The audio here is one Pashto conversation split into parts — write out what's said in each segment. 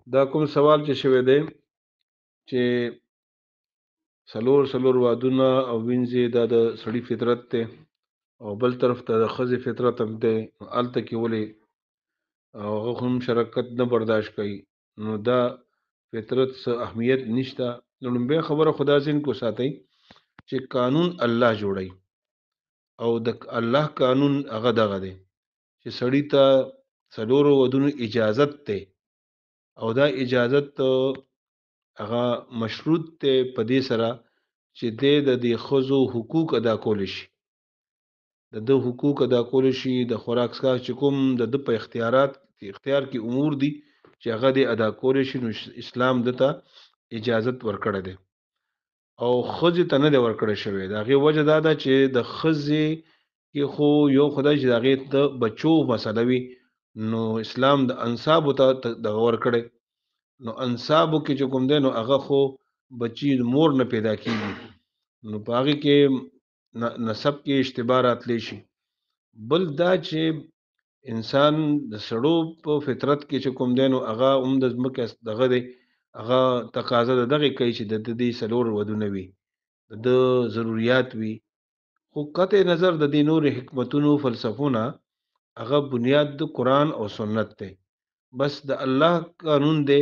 دا کوم سوال چې شوی دی چې څلور وادونه او وینځي دا د سړي فطرت دی او بل طرف ته د ښځې فطرت هم دی، نو هلته کې ولې هغه هم شرکت نه برداشت کوي، نو دا فطرت څه اهمیت نشته. نو لومبۍ خبره خو دا ذهن کې وساتئ چې قانون الله جوړوي او د الله قانون هغه دغه دی چې سړي ته څلورو ودونو اجازت دی او دا اجازت هغه مشروط دی په دې سره چې دی د دې ښځو حقوق ادا کولی شي، د ده حقوق ادا کولی شي، د خوراک څښاک چې کوم د ده په اختیار کې امور دي چې هغه دې ادا کولی شي، نو اسلام دته اجازت ورکړی دی او ښځې ته نه دی ورکړی شوی. د هغې وجه دا ده چې د ښځې کې خو یو خدای چې د هغې د بچو مسله وي، نو اسلام د انصابو ته دغه ورکړی، نو انصابو کې چې کوم دی نو هغه خو بچي د مور نه پیدا کېږي، نو په هغې کې نسب کې اشتباه راتلی شي. بل دا چې انسان د سړو په فطرت کې چې کوم دی نو هغه هم د ځمکې دغه دی، هغه تقاضا د دغې کوي چې د دې څلور ودونه وي، د ده ضروریات وي، خو قطع نظر د دې نورې حکمتونو فلسفو نه هغه بنیاد د قرآن او سنت دی، بس د الله قانون دی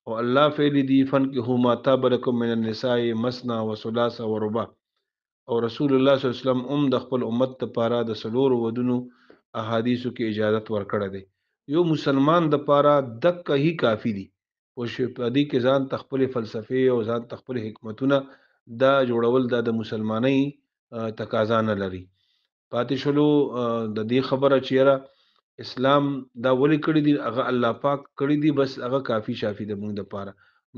او الله فعلی دی فنکحوا ما طاب لکم من النساء مثنى وثلاث ورباع، او رسول الله صلی الله علیه وسلم هم د خپل امت لپاره د څلورو ودونو احادیثو کې اجازت ورکړی دی. یو مسلمان د پاره دکه هی کافی دي او په دې کې ځان تخپل فلسفي او ځان تخپل حکمتونه دا جوړول دا د مسلمانۍ تقاضا نه لري. پاتې شلو د دې خبره چیرې اسلام دا ولې کړی دی، هغه الله پاک کړی دی، بس هغه کافی شافی د موږ لپاره.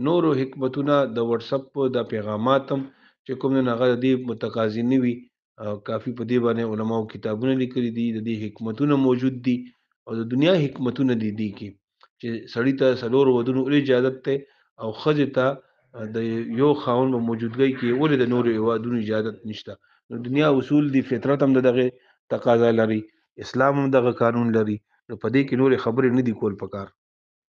نورو حکمتونه د واتس اپ د پیغامات هم چې کوم نه هغه د متقاضی نه وي، کافی په دې باندې علماو کتابونه لیکلي دي، د دې حکمتونه موجود دي او د دنیا حکمتونه دي کې چې سړی ته څلور ودونو ولې اجازت ته او ښځې ته د یو خاوند په موجودګۍ کې ولې د نورو ودونو اجازت نشته. نو دنیا اصول دي، فطرت هم دغه تقاضا لري، اسلام هم دغه قانون لري، نو په دې کې نورې خبرې نه دي کول پکار.